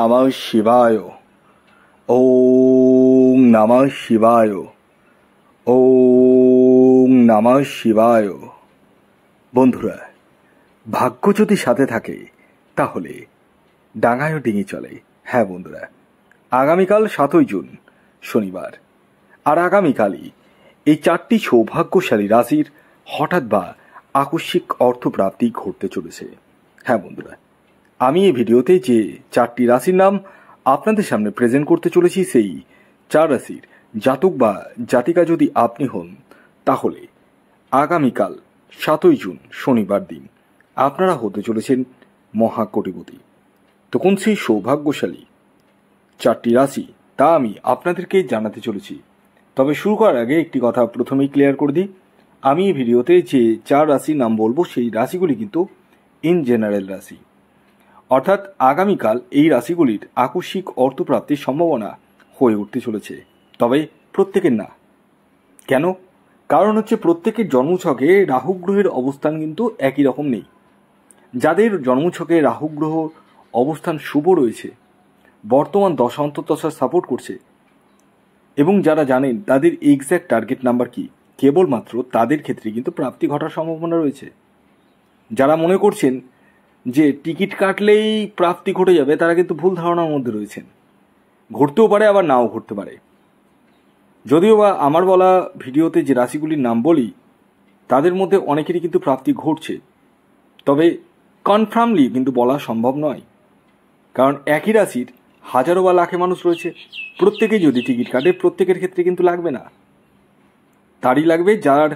নমঃ শিবায়। ওম নমঃ শিবায়। ওম নমঃ শিবায়। বন্ধুরা, ভাগ্য যদি সাথে থাকে তাহলে ডাঙায়ও ডিঙি চলে। হ্যাঁ বন্ধুরা, আগামীকাল 7ই জুন শনিবার, আর আগামীকালই এই 4টি সৌভাগ্যশালী রাশির হঠাৎ বা আকস্মিক অর্থপ্রাপ্তি ঘটতে চলেছে। হ্যাঁ বন্ধুরা, আমি এই ভিডিওতে যে 4টি রাশির নাম আপনাদের সামনে প্রেজেন্ট করতে চলেছি, সেই 4 রাশির জাতক বা জাতিকা যদি আপনি হন, তাহলে আগামীকাল 7ই জুন শনিবার দিন আপনারা হতে চলেছেন মহাকোটিপতি। তো কোন সেই সৌভাগ্যশালী 4টি রাশি তা আমি আপনাদেরকে জানাতে চলেছি। তবে শুরু করার আগে একটি কথা প্রথমেই ক্লিয়ার করে দিই, আমি এই ভিডিওতে যে 4 রাশির নাম বলবো সেই রাশিগুলি কিন্তু ইন জেনারেল রাশি, অর্থাৎ আগামীকাল এই রাশিগুলির আকস্মিক অর্থপ্রাপ্তির সম্ভাবনা হয়ে উঠতে চলেছে, তবে প্রত্যেকের না। কেন? কারণ হচ্ছে প্রত্যেকের জন্মছকে রাহু গ্রহের অবস্থান কিন্তু একই রকম নেই। যাদের জন্মছকে রাহু গ্রহ অবস্থান শুভ রয়েছে, বর্তমান দশা অন্তর্দশা সাপোর্ট করছে, এবং যারা জানেন তাদের এক্স্যাক্ট টার্গেট নাম্বার কি, কেবলমাত্র তাদের ক্ষেত্রে কিন্তু প্রাপ্তি ঘটার সম্ভাবনা রয়েছে। যারা মনে করছেন যে টিকিট কাটলেই প্রাপ্তি ঘটে যাবে, তারা কিন্তু ভুল ধারণার মধ্যে রয়েছেন। ঘটতেও পারে, আবার নাও ঘটতে পারে। যদিও বা আমার বলা ভিডিওতে যে রাশিগুলির নাম বলি, তাদের মধ্যে অনেকেরই কিন্তু প্রাপ্তি ঘটছে, তবে কনফার্মলি কিন্তু বলা সম্ভব নয়। কারণ একই রাশির হাজারো বা লাখে মানুষ রয়েছে, প্রত্যেকেই যদি টিকিট কাটে প্রত্যেকের ক্ষেত্রে কিন্তু লাগবে না। তারই লাগবে যার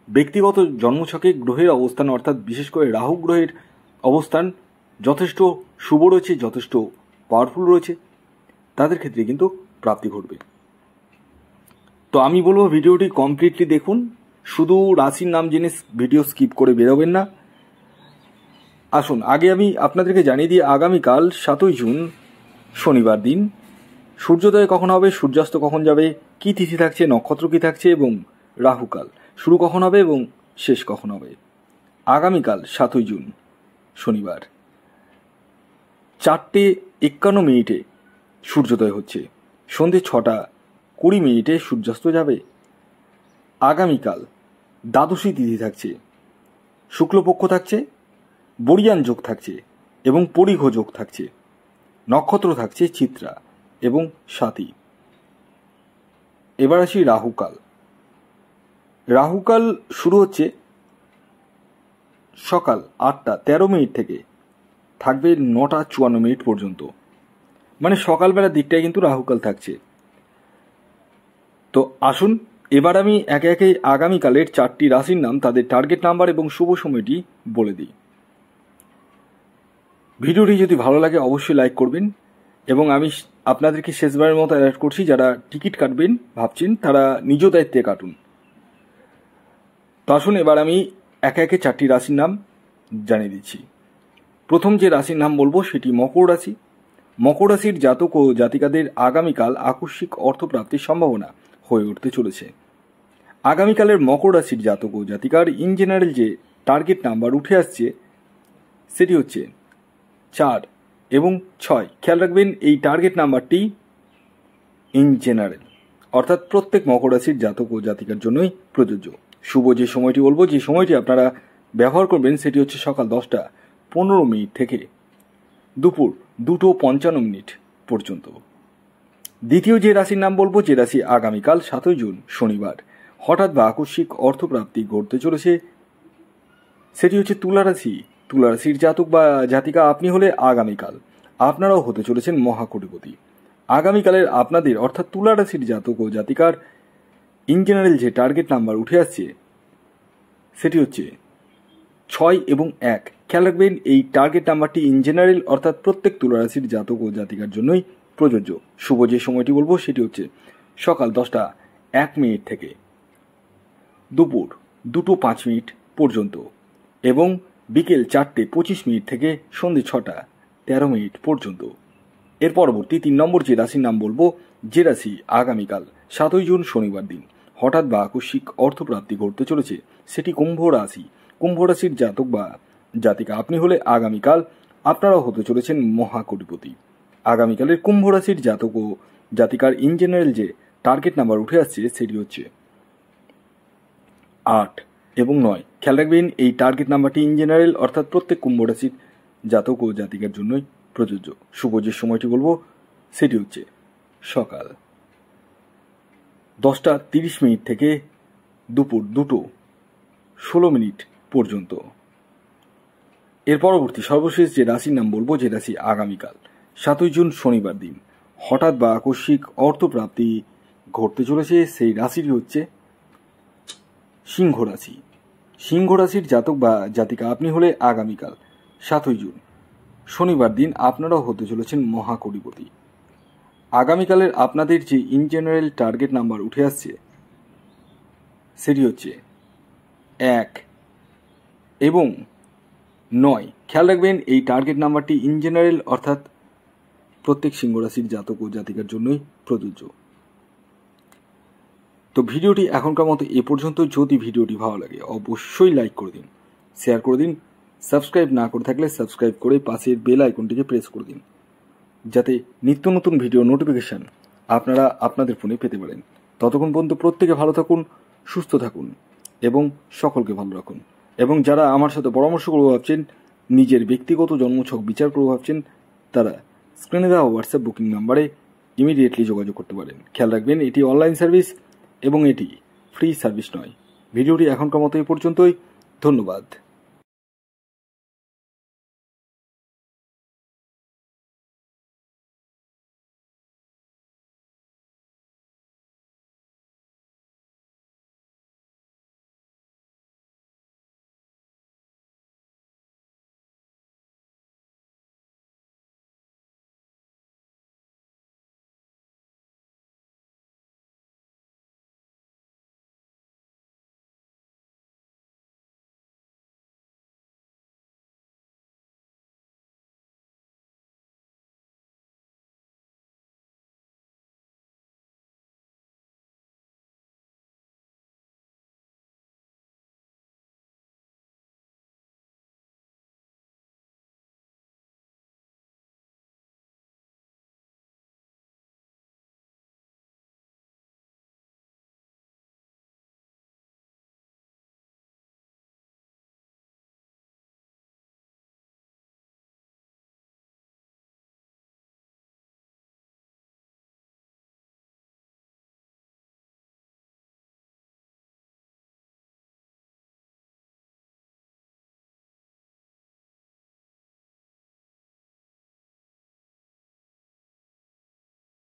ব্যক্তিগত জন্মছকে গ্রহের অবস্থান, অর্থাৎ বিশেষ করে রাহু গ্রহের অবস্থান যথেষ্ট শুভ রয়েছে, যথেষ্ট পাওয়ারফুল রয়েছে, তাদের ক্ষেত্রে কিন্তু প্রাপ্তি ঘটবে। তো আমি বলবো ভিডিওটি কমপ্লিটলি দেখুন, শুধু রাশির নাম জেনে ভিডিও স্কিপ করে বেরোবেন না। আসুন আগে আমি আপনাদেরকে জানিয়ে দিই, আগামীকাল 7ই জুন শনিবার দিন সূর্যোদয় কখন হবে, সূর্যাস্ত কখন যাবে, কী তিথি থাকছে, নক্ষত্র কী থাকছে, এবং রাহুকাল শুরু কখন হবে এবং শেষ কখন হবে। আগামীকাল 7ই জুন শনিবার 4:51 সূর্যোদয় হচ্ছে, সন্ধে 6:20 সূর্যাস্ত যাবে। আগামীকাল দ্বাদশী তিথি থাকছে, শুক্লপক্ষ থাকছে, বরিয়ান যোগ থাকছে এবং পরিঘ যোগ থাকছে। নক্ষত্র থাকছে চিত্রা এবং স্বাতী। এবার আসি রাহুকাল। রাহুকাল শুরু হচ্ছে সকাল 8:13 থেকে থাকবে 9:54 পর্যন্ত, মানে সকালবেলার দিকটায় কিন্তু রাহুকাল থাকছে। তো আসুন এবার আমি একে একে আগামীকালের 4টি রাশির নাম, তাদের টার্গেট নাম্বার এবং শুভ সময়টি বলে দিই। ভিডিওটি যদি ভালো লাগে অবশ্যই লাইক করবেন, এবং আমি আপনাদেরকে শেষবারের মতো অ্যালার্ট করছি, যারা টিকিট কাটবেন ভাবছেন তারা নিজ দায়িত্বে কাটুন। তো আসুন এবার আমি একে একে 4টি রাশির নাম জানিয়ে দিচ্ছি। প্রথম যে রাশির নাম বলবো সেটি মকর রাশি। মকর রাশির জাতক ও জাতিকাদের আগামীকাল আকস্মিক অর্থপ্রাপ্তির সম্ভাবনা হয়ে উঠতে চলেছে। আগামীকালের মকর রাশির জাতক ও জাতিকার ইন জেনারেল যে টার্গেট নাম্বার উঠে আসছে সেটি হচ্ছে 4 এবং 6। খেয়াল রাখবেন এই টার্গেট নাম্বারটি ইন জেনারেল, অর্থাৎ প্রত্যেক মকর রাশির জাতক ও জাতিকার জন্যই প্রযোজ্য। শুভ যে সময়টি বলবো, যে সময়টি আপনারা ব্যবহার করবেন সেটি হচ্ছে সকাল 10:15 থেকে দুপুর 2:55 পর্যন্ত। দ্বিতীয় যে রাশির নাম বলবো, যে রাশি আগামীকাল 7ই জুন শনিবার হঠাৎ বা আকস্মিক অর্থপ্রাপ্তি ঘটতে চলেছে, সেটি হচ্ছে তুলা রাশি। তুলা রাশির জাতক বা জাতিকা আপনি হলে আগামীকাল আপনারাও হতে চলেছেন মহাকোটিপতি। আগামীকালের আপনাদের অর্থাৎ তুলা রাশির জাতক ও জাতিকার ইন জেনারেল যে টার্গেট নাম্বার উঠে আসছে সেটি হচ্ছে 6 এবং 1। খেয়াল রাখবেন এই টার্গেট নাম্বারটি ইন জেনারেল, অর্থাৎ প্রত্যেক তুলা রাশির জাতক ও জাতিকার জন্যই প্রযোজ্য। শুভ যে সময়টি বলবো সেটি হচ্ছে সকাল 10:01 থেকে দুপুর 2:05 পর্যন্ত এবং বিকেল 4:25 থেকে সন্ধ্যে 6:13 পর্যন্ত। এর পরবর্তী 3 নম্বর যে রাশির নাম বলবো, যে রাশি আগামীকাল 7ই জুন শনিবার দিন হঠাৎ বা আকস্মিক অর্থপ্রাপ্তি ঘটতে চলেছে, সেটি কুম্ভ রাশি। কুম্ভ রাশির জাতক বা জাতিকা আপনি হলে আগামীকাল আপনারাও হতে চলেছেন মহাকোটিপতি। আগামীকালের কুম্ভ রাশির জাতক ও জাতিকার ইন জেনারেল যে টার্গেট নাম্বার উঠে আসছে সেটি হচ্ছে 8 এবং 9। খেয়াল রাখবেন এই টার্গেট নাম্বারটি ইন জেনারেল অর্থাৎ প্রত্যেক কুম্ভ রাশির জাতক ও জাতিকার জন্যই প্রযোজ্য। শুভ যে সময়টি বলবো সেটি হচ্ছে সকাল 10:30 থেকে দুপুর 2:16 পর্যন্ত। এর পরবর্তী সর্বশেষ যে রাশির নাম বলবো, যে রাশি আগামীকাল 7 জুন শনিবার দিন হঠাৎ বা আকস্মিক অর্থপ্রাপ্তি ঘটতে চলেছে, সেই রাশিটি হচ্ছে সিংহ রাশি। সিংহ রাশির জাতক বা জাতিকা আপনি হলে আগামীকাল 7 জুন শনিবার দিন আপনারাও হতে চলেছেন মহাকোটিপতি। আগামীকালের আপনাদের যে ইন জেনারেল টার্গেট নাম্বার উঠে আসছে সেটি হচ্ছে 1 এবং 9। খেয়াল রাখবেন এই টার্গেট নাম্বারটি ইন জেনারেল অর্থাৎ প্রত্যেক সিংহ রাশির জাতক ও জাতিকার জন্যই প্রযোজ্য। তো ভিডিওটি এখনকার মতো এ পর্যন্ত। যদি ভিডিওটি ভালো লাগে অবশ্যই লাইক করে দিন, শেয়ার করে দিন, সাবস্ক্রাইব না করে থাকলে সাবস্ক্রাইব করে পাশের বেল আইকনটিকে প্রেস করে দিন, যাতে নিত্য নতুন ভিডিও নোটিফিকেশান আপনারা আপনাদের ফোনে পেতে পারেন। ততক্ষণ পর্যন্ত প্রত্যেকে ভালো থাকুন, সুস্থ থাকুন এবং সকলকে ভালো রাখুন। এবং যারা আমার সাথে পরামর্শ করবো ভাবছেন, নিজের ব্যক্তিগত জন্মছক বিচার করবো ভাবছেন, তারা স্ক্রিনে দেওয়া হোয়াটসঅ্যাপ বুকিং নাম্বারে ইমিডিয়েটলি যোগাযোগ করতে পারেন। খেয়াল রাখবেন এটি অনলাইন সার্ভিস এবং এটি ফ্রি সার্ভিস নয়। ভিডিওটি এখনকার মতো এই পর্যন্তই। ধন্যবাদ।